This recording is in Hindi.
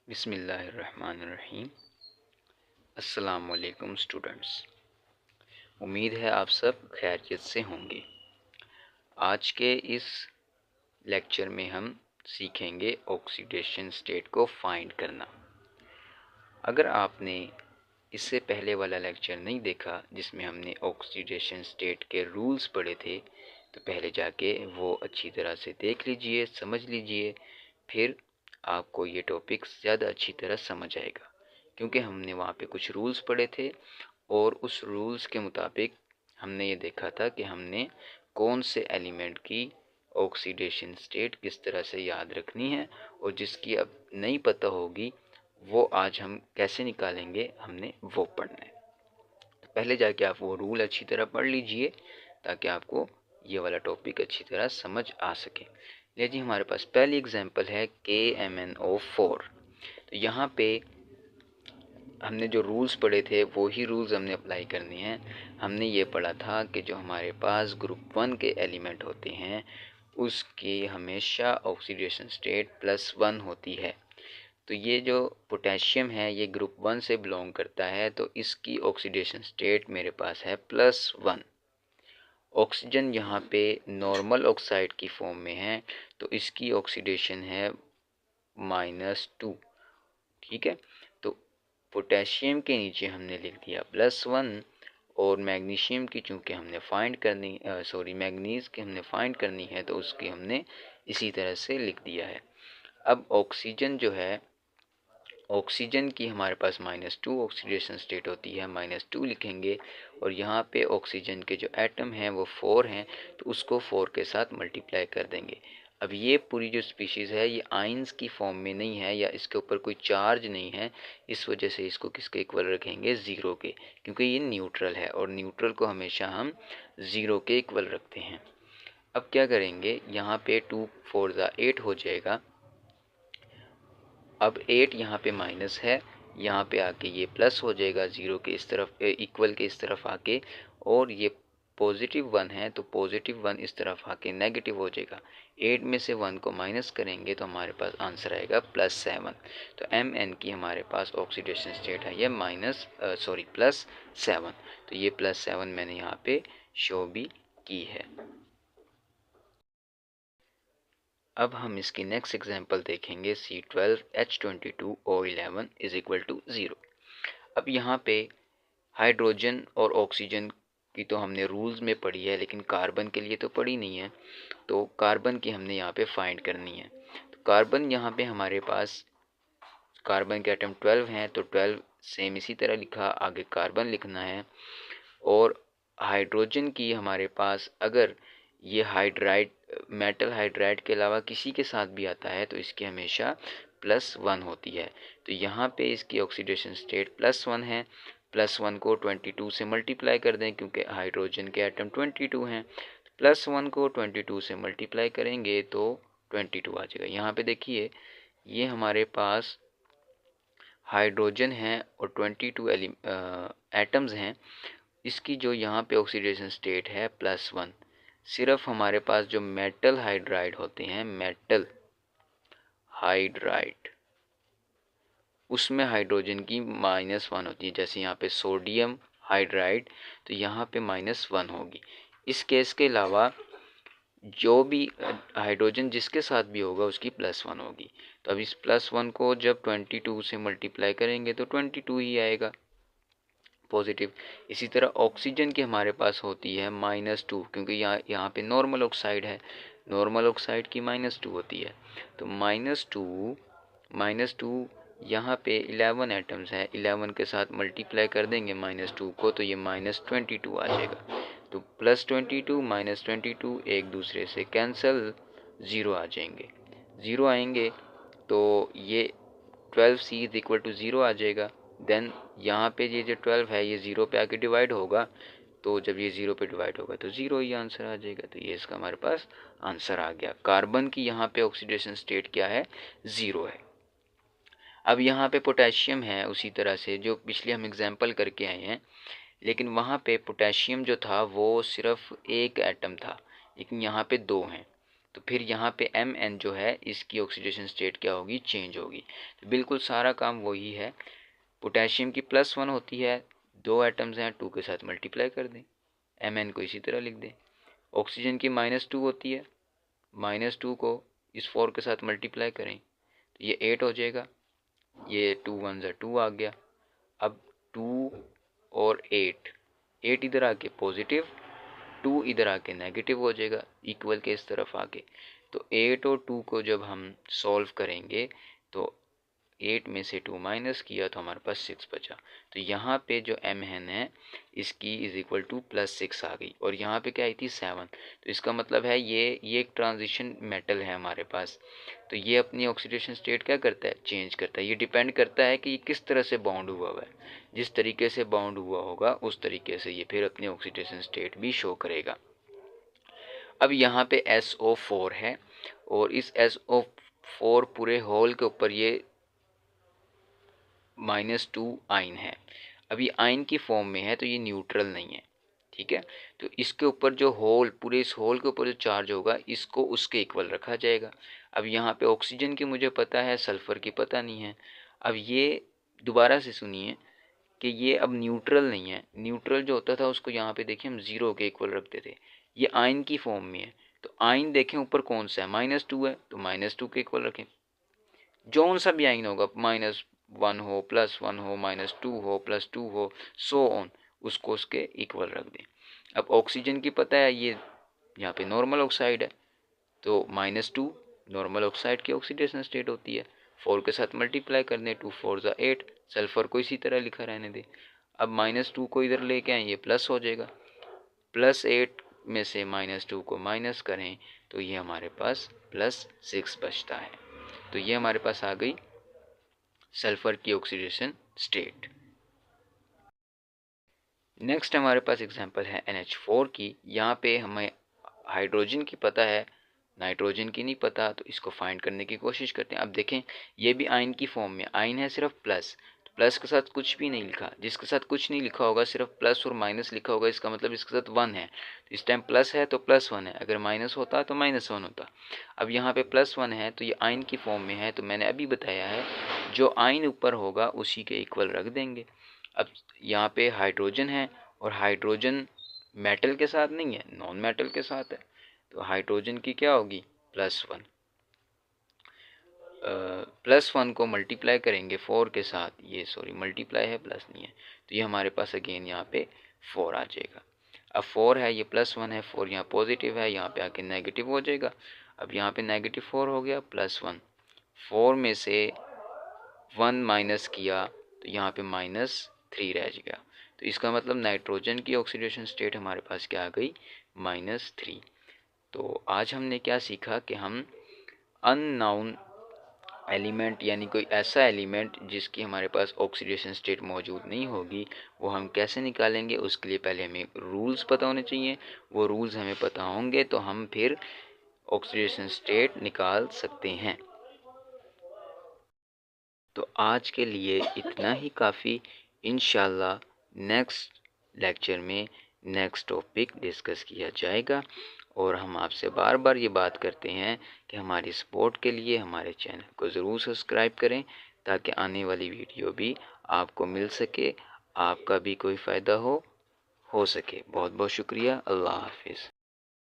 बिस्मिल्लाहिर्रहमानिर्रहीम। अस्सलाम वालेकुम स्टूडेंट्स। उम्मीद है आप सब खैरियत से होंगे। आज के इस लेक्चर में हम सीखेंगे ऑक्सीडेशन स्टेट को फाइंड करना। अगर आपने इससे पहले वाला लेक्चर नहीं देखा जिसमें हमने ऑक्सीडेशन स्टेट के रूल्स पढ़े थे, तो पहले जाके वो अच्छी तरह से देख लीजिए, समझ लीजिए, फिर आपको ये टॉपिक ज़्यादा अच्छी तरह समझ आएगा। क्योंकि हमने वहाँ पे कुछ रूल्स पढ़े थे और उस रूल्स के मुताबिक हमने ये देखा था कि हमने कौन से एलिमेंट की ऑक्सीडेशन स्टेट किस तरह से याद रखनी है, और जिसकी अब नहीं पता होगी वो आज हम कैसे निकालेंगे, हमने वो पढ़ना है। तो पहले जाके आप वो रूल अच्छी तरह पढ़ लीजिए ताकि आपको ये वाला टॉपिक अच्छी तरह समझ आ सके। ले जी, हमारे पास पहली एग्जांपल है KMnO4। तो यहाँ पे हमने जो रूल्स पढ़े थे वो ही रूल्स हमने अप्लाई करने हैं। हमने ये पढ़ा था कि जो हमारे पास ग्रुप 1 के एलिमेंट होते हैं उसकी हमेशा ऑक्सीडेशन स्टेट +1 होती है। तो ये जो पोटेशियम है ये ग्रुप 1 से बिलोंग करता है, तो इसकी ऑक्सीडेशन स्टेट मेरे पास है +1। ऑक्सीजन यहाँ पे नॉर्मल ऑक्साइड की फॉर्म में है, तो इसकी ऑक्सीडेशन है -2। ठीक है, तो पोटेशियम के नीचे हमने लिख दिया +1, और मैग्नीशियम की चूँकि हमने फाइंड करनी मैग्नीज़ की हमने फाइंड करनी है, तो उसकी हमने इसी तरह से लिख दिया है। अब ऑक्सीजन जो है, ऑक्सीजन की हमारे पास -2 ऑक्सीडेशन स्टेट होती है, -2 लिखेंगे, और यहाँ पे ऑक्सीजन के जो एटम हैं वो 4 हैं, तो उसको 4 के साथ मल्टीप्लाई कर देंगे। अब ये पूरी जो स्पीशीज़ है ये आइंस की फॉर्म में नहीं है या इसके ऊपर कोई चार्ज नहीं है, इस वजह से इसको किसके इक्वल रखेंगे, ज़ीरो के, क्योंकि ये न्यूट्रल है और न्यूट्रल को हमेशा हम ज़ीरो के इक्वल रखते हैं। अब क्या करेंगे, यहाँ पे 2 4 ज़ा 8 हो जाएगा। अब 8 यहाँ पे माइनस है, यहाँ पे आके ये प्लस हो जाएगा, ज़ीरो के इस तरफ इक्वल के इस तरफ आके, और ये +1 है तो +1 इस तरफ आके नेगेटिव हो जाएगा। 8 में से 1 को माइनस करेंगे तो हमारे पास आंसर आएगा +7। तो Mn की हमारे पास ऑक्सीडेशन स्टेट है ये +7। तो ये +7 मैंने यहाँ पे शो भी की है। अब हम इसकी नेक्स्ट एग्जांपल देखेंगे C12H22O11 = 0। अब यहाँ पे हाइड्रोजन और ऑक्सीजन की तो हमने रूल्स में पढ़ी है, लेकिन कार्बन के लिए तो पढ़ी नहीं है, तो कार्बन की हमने यहाँ पे फाइंड करनी है। तो कार्बन यहाँ पे हमारे पास कार्बन के एटम 12 हैं, तो 12 सेम इसी तरह लिखा, आगे कार्बन लिखना है। और हाइड्रोजन की हमारे पास अगर ये हाइड्राइड मेटल हाइड्राइड के अलावा किसी के साथ भी आता है तो इसकी हमेशा +1 होती है। तो यहाँ पे इसकी ऑक्सीडेशन स्टेट +1 है। +1 को 22 से मल्टीप्लाई कर दें क्योंकि हाइड्रोजन के एटम 22 हैं। +1 को 22 से मल्टीप्लाई करेंगे तो 22 आ जाएगा। यहाँ पे देखिए ये हमारे पास हाइड्रोजन है और 22 एटम्स हैं। इसकी जो यहाँ पे ऑक्सीडेशन स्टेट है +1। सिर्फ हमारे पास जो मेटल हाइड्राइड होते हैं, मेटल हाइड्राइड, उसमें हाइड्रोजन की -1 होती है। जैसे यहाँ पे सोडियम हाइड्राइड, तो यहाँ पे -1 होगी। इस केस के अलावा जो भी हाइड्रोजन जिसके साथ भी होगा उसकी +1 होगी। तो अब इस +1 को जब 22 से मल्टीप्लाई करेंगे तो 22 ही आएगा पॉजिटिव। इसी तरह ऑक्सीजन की हमारे पास होती है -2, क्योंकि यहाँ पे नॉर्मल ऑक्साइड है, नॉर्मल ऑक्साइड की -2 होती है। तो -2 यहाँ पे 11 एटम्स हैं, 11 के साथ मल्टीप्लाई कर देंगे -2 को, तो ये -22 आ जाएगा। तो +22 -22 एक दूसरे से कैंसिल, ज़ीरो आ जाएंगे। ज़ीरो आएंगे तो ये 12C = 0 आ जाएगा। देन यहाँ पे ये जो 12 है ये 0 पे आके डिवाइड होगा, तो जब ये 0 पे डिवाइड होगा तो 0 ही आंसर आ जाएगा। तो ये इसका हमारे पास आंसर आ गया। कार्बन की यहाँ पे ऑक्सीडेशन स्टेट क्या है, 0 है। अब यहाँ पे पोटेशियम है उसी तरह से जो पिछले हम एग्जाम्पल करके आए हैं, लेकिन वहाँ पे पोटेशियम जो था वो सिर्फ एक एटम था, लेकिन यहाँ पे 2 हैं। तो फिर यहाँ पे Mn जो है इसकी ऑक्सीडेशन स्टेट क्या होगी, चेंज होगी। तो बिल्कुल सारा काम वही है। पोटेशियम की +1 होती है, 2 एटम्स हैं, 2 के साथ मल्टीप्लाई कर दें, Mn को इसी तरह लिख दें। ऑक्सीजन की -2 होती है, -2 को इस 4 के साथ मल्टीप्लाई करें तो ये 8 हो जाएगा, ये 2 1 ज़ा 2 आ गया। अब 2 और 8 इधर आके पॉजिटिव, 2 इधर आके नेगेटिव हो जाएगा, इक्वल के इस तरफ आके। तो 8 और 2 को जब हम सॉल्व करेंगे तो 8 में से 2 माइनस किया तो हमारे पास 6 बचा। तो यहाँ पे जो Mn है इसकी इज इक्वल टू +6 आ गई, और यहाँ पे क्या आई थी 7। तो इसका मतलब है ये एक ट्रांजिशन मेटल है हमारे पास। तो ये अपनी ऑक्सीडेशन स्टेट क्या करता है, चेंज करता है। ये डिपेंड करता है कि ये किस तरह से बाउंड हुआ है। जिस तरीके से बाउंड हुआ होगा उस तरीके से ये फिर अपनी ऑक्सीडेशन स्टेट भी शो करेगा। अब यहाँ पे SO4 है, और इस SO4 पूरे होल के ऊपर ये -2 आइन है। अभी आइन की फॉर्म में है तो ये न्यूट्रल नहीं है, ठीक है। तो इसके ऊपर जो होल, पूरे इस होल के ऊपर जो चार्ज होगा इसको उसके इक्वल रखा जाएगा। अब यहाँ पे ऑक्सीजन की मुझे पता है, सल्फ़र की पता नहीं है। अब ये दोबारा से सुनिए कि ये अब न्यूट्रल नहीं है। न्यूट्रल जो होता था उसको यहाँ पे देखिए हम 0 के इक्वल रखते थे, ये आइन की फॉर्म में है। तो आइन देखें ऊपर कौन सा है, -2 है, तो -2 के इक्वल रखें। जौन सा भी आइन होगा, -1 हो, +1 हो, -2 हो, +2 हो, सो ऑन, उसको उसके इक्वल रख दें। अब ऑक्सीजन की पता है ये यहाँ पे नॉर्मल ऑक्साइड है, तो -2 नॉर्मल ऑक्साइड की ऑक्सीडेशन स्टेट होती है। 4 के साथ मल्टीप्लाई कर दें, 2 4 ज़ा 8, सल्फर को इसी तरह लिखा रहने दें। अब -2 को इधर लेके आए, ये प्लस हो जाएगा, +8 में से -2 को माइनस करें तो ये हमारे पास +6 बचता है। तो ये हमारे पास आ गई सल्फर की ऑक्सीडेशन स्टेट। नेक्स्ट हमारे पास एग्जांपल है NH4 की। यहाँ पे हमें हाइड्रोजन की पता है, नाइट्रोजन की नहीं पता, तो इसको फाइंड करने की कोशिश करते हैं। अब देखें ये भी आयन की फॉर्म में, आयन है सिर्फ प्लस, तो प्लस के साथ कुछ भी नहीं लिखा। जिसके साथ कुछ नहीं लिखा होगा, सिर्फ प्लस और माइनस लिखा होगा, इसका मतलब इसके साथ 1 है। तो इस टाइम प्लस है तो +1 है, अगर माइनस होता तो -1 होता। अब यहाँ पे +1 है तो ये आयन की फॉर्म में है, तो मैंने अभी बताया है जो आयन ऊपर होगा उसी के इक्वल रख देंगे। अब यहाँ पे हाइड्रोजन है, और हाइड्रोजन मेटल के साथ नहीं है, नॉन मेटल के साथ है, तो हाइड्रोजन की क्या होगी, +1। +1 को मल्टीप्लाई करेंगे 4 के साथ, ये सॉरी मल्टीप्लाई है, प्लस नहीं है, तो ये हमारे पास अगेन यहाँ पे 4 आ जाएगा। अब 4 है, ये +1 है, 4 यहाँ पॉजिटिव है, यहाँ पे आके नेगेटिव हो जाएगा। अब यहाँ पे -4 हो गया, +1, 4 में से 1 माइनस किया तो यहाँ पे -3 रह जाएगा। तो इसका मतलब नाइट्रोजन की ऑक्सीडेशन स्टेट हमारे पास क्या आ गई, -3। तो आज हमने क्या सीखा कि हम अननोन एलिमेंट, यानी कोई ऐसा एलिमेंट जिसकी हमारे पास ऑक्सीडेशन स्टेट मौजूद नहीं होगी, वो हम कैसे निकालेंगे। उसके लिए पहले हमें रूल्स पता होने चाहिए। वो रूल्स हमें पता होंगे तो हम फिर ऑक्सीडेशन स्टेट निकाल सकते हैं। तो आज के लिए इतना ही काफ़ी। इंशाल्लाह नेक्स्ट लेक्चर में नेक्स्ट टॉपिक डिस्कस किया जाएगा, और हम आपसे बार बार ये बात करते हैं कि हमारी सपोर्ट के लिए हमारे चैनल को ज़रूर सब्सक्राइब करें, ताकि आने वाली वीडियो भी आपको मिल सके, आपका भी कोई फ़ायदा हो सके। बहुत बहुत शुक्रिया। अल्लाह हाफिज़।